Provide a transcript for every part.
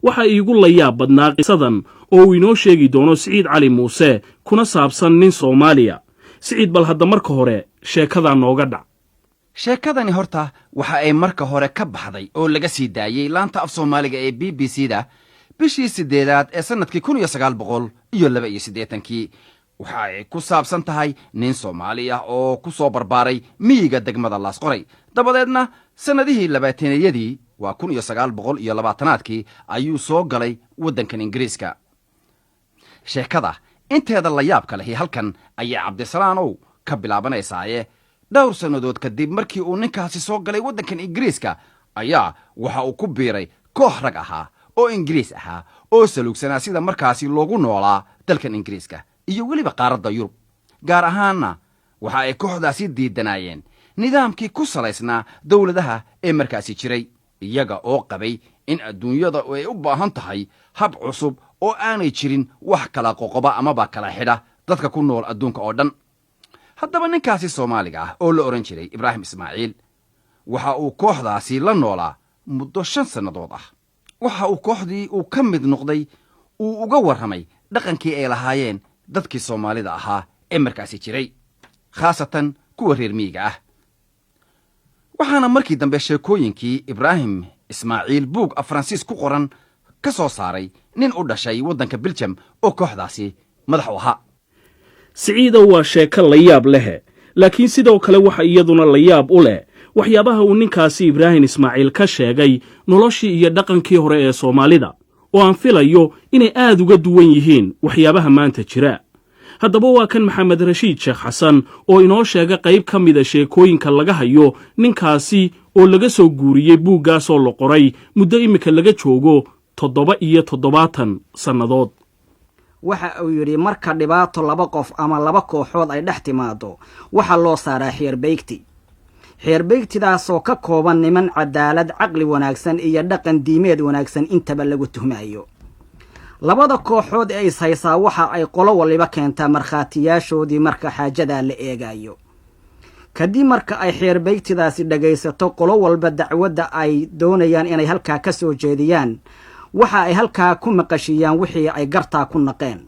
waxa iigu la yaab badnaa qisadan oo uu inoo sheegi doono Siciid Cali Muuse kuna saabsan nin Soomaaliya. Siciid, bal hadda marka hore sheekada nooga dhac. sheekadani horta waxa ay marka hore ka baxday oo laga sii daayay laanta af Soomaaliga ee BBC-da bishii 8aad ee sanadkii 1982 waxa ay ku saabsan tahay nin Soomaali ah oo ku soo barbaaray miyiga degmada Laasqoray. dabadeedna sanadihii 20-yadii waa 1920-aadkii ayuu soo galay waddankan Ingiriiska. sheekada inteeda la yaab kale halkan ayaa Cabdisalaanow ka bilaabanaysaa dhowr sannadood kadib markii uu ninkaasi soo galay waddankan Ingiriiska ayaa waxa uu ku biiray koox rag ahaa oo Ingiriis ahaa oo saluugsanaa sida markaasi loogu noolaa dalkan Ingiriiska iyo weliba qaaradda Yurub. gaar ahaanna waxa ay kooxdaasi diidanayeen nidaamkii ku salaysnaa dawladaha ee markaasi jiray, iyaga oo qabay in adduunyada ay u baahan tahay hab cusub oo aanay jirin wax kala qoqoba amaba kala xidha dadka ku nool adduunka oo dhan. haddaba ninkaasi Soomaaliga ah oo la oran jiray Ibraahim Ismaaciil waxa uu kooxdaasi la noolaa muddo 5 sannadood ah. waxa uu kooxdii uu ka mid noqday uu uga warramay dhaqankii ay lahaayeen dadkii Soomaalida ahaa ee markaasi jiray, khaasatan kuwa reer miyiga ah. waxaana markii dambe sheekooyinkii Ibraahim Ismaaciil buug Faransiis ku qoran ka soo saaray nin u dhashay waddanka Belgium oo kooxdaasi madax u ahaa. Siciidow waa sheeko la yaab leh, laakiin sidoo kale waxa iyaduna la yaab u leh waxyaabaha uu ninkaasi Ibraahim Ismaaciil ka sheegay noloshii iyo dhaqankii hore ee Soomaalida oo aan filayo inay aad uga duwan yihiin waxyaabaha maanta jira. haddaba waa kan Maxamed Rashiid Sheekh Xasan oo inoo sheega qayb ka mid ah sheekooyinka laga hayo ninkaasi oo laga soo guuriyey buuggaas oo la qoray muddo imika laga joogo 77 sannadood. waxa uu yiri marka dhibaato laba qof ama laba kooxood ay dhex timaado waxa loo saaraa xeerbeegti. xeerbeegtidaas oo ka kooban niman cadaalad, caqli wanaagsan iyo dhaqan diimeed wanaagsan intaba lagu tuhmaayo. labada kooxood ee is haysaa waxa ay qolo waliba keentaa markhaatiyaashoodii marka xaajada la eegayo. kadib marka ay xeerbeegtidaasi dhagaysato qolo walba dacwadda ay doonayaan inay halkaa ka soo jeediyaan, waxa ay halkaa ku maqashiyaan wixii ay gartaa ku naqeen.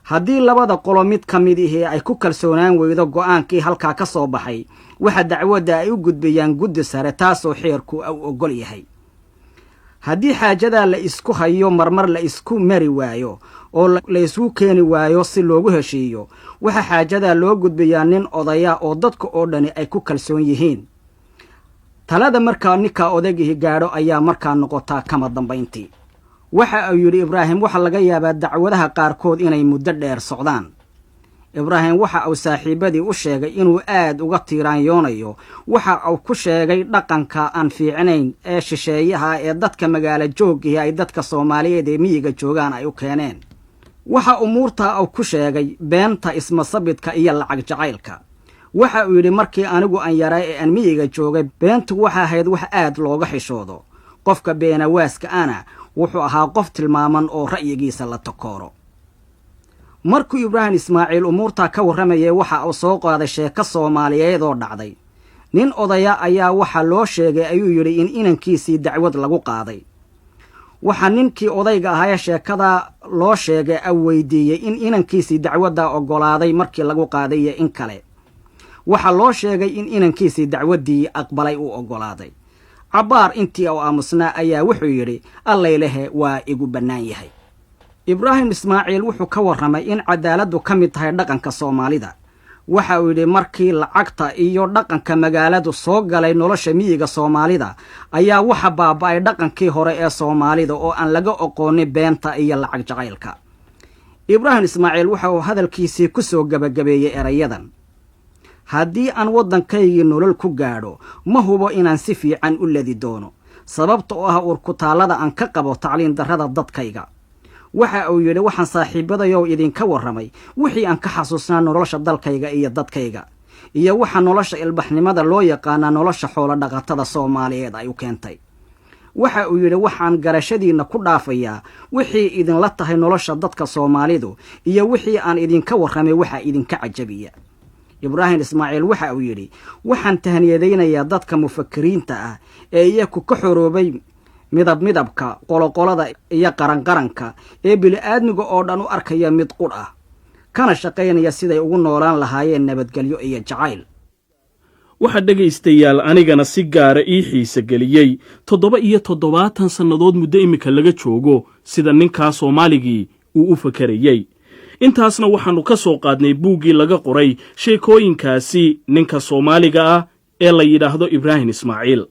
haddii labada qolo mid ka mid ah ay ku kalsoonaan weydo go'aankii halkaa ka soo baxay, waxa dacwadda ay u gudbiyaan guddi sare taasoo xeerku u ogol yahay. haddii xaajada la isku hayo marmar la isku mari waayo oo la isku keeni waayo si loogu heshiiyo, waxa xaajada loo gudbiyaa nin odaya oo dadka oo dhani ay ku kalsoon yihiin. talada markaa ninka odaygihi gaadho ayaa markaa noqotaa kama dambayntii. waxa uu yidhi Ibraahim waxa laga yaabaa dacwadaha qaarkood inay muddo dheer socdaan. Ibraahim waxa uu saaxiibadii u sheegay inuu aad uga tiiraanyoonayo waxa uu ku sheegay dhaqanka aan fiicnayn ee shisheeyaha ee dadka magaalo joogga ay dadka Soomaaliyeed ee miyiga joogaan ay u keeneen. waxa umuurta uu ku sheegay beenta isma sabidka iyo lacag jacaylka. waxa uu yidhi markii anigu aan yaray ee aan miyiga joogay beentu waxa ahayd wax aad looga xishoodo. qofka beenawaaska ana wuxuu ahaa qof tilmaaman oo ra'yigiisa la takooro. markuu Ibraahim Ismaaciil umuurta ka warramayay waxa uu soo qaaday sheeko Soomaaliyeed oo dhacday. nin odaya ayaa waxa loo sheegay ayuu yidhi in inankiisii dacwad lagu qaaday. waxa ninkii odayga ahaa sheekada loo sheegay ay weydiiyey in inankiisii dacwadda ogolaaday markii lagu qaaday iyo in kale. waxa loo sheegay in inankiisii dacwaddii aqbalay uu ogolaaday. cabaar intii uu aamusnaa ayaa wuxuu yidhi allaylehe waa igu bannaan yahay. Ibraahim Ismaaciil wuxuu ka warramay in cadaaladdu ka mid tahay dhaqanka Soomaalida. waxa uu yidhi markii lacagta iyo dhaqanka magaaladu soo galay nolosha miyiga Soomaalida ayaa waxa baaba'ay dhaqankii hore ee Soomaalida oo aan laga aqoonin beenta iyo lacag jacaylka. Ibraahim Ismaaciil waxa uu hadalkiisii ku soo gabagabeeyay erayadan: haddii aan waddankaygii nolol ku gaadho ma hubo inaan si fiican u ladi doono, sababta oo ah urkutaalada aan ka qabo tacliin darrada dadkayga. waxa uu yidhi waxaan saaxiibadayow idinka warramay wixii aan ka xasuusnaa nolosha dalkayga iyo dadkayga, iyo waxa nolosha ilbaxnimada loo yaqaana nolosha xoolo dhaqatada Soomaaliyeed ay u keentay. waxa uu yidhi waxaan garashadiina ku dhaafayaa wixii idinla tahay nolosha dadka Soomaalidu iyo wixii aan idinka warramay waxa idinka cajabiya. Ibraahim Ismaaciil waxa uu yidhi waxaan tahniyadaynayaa dadka mufakkiriinta ah ee iyagu ka xoroobay midabka qoloqolada iyo qaranqaranka ee bili-aadmiga oo dhan u arkaya mid qudh ah kana shaqaynaya siday ugu noolaan lahaayeen nabadgelyo iyo jacayl. waxaa dhegaystayaal anigana si gaara ii xiise geliyey 77 sannadood muddo iminka laga joogo sida ninkaa soomaaligii uu u fakarayey. intaasna waxaannu ka soo qaadnay buuggii laga qoray sheekooyinkaasi ninka soomaaliga ah ee la yidhaahdo ibraahim ismaaciil.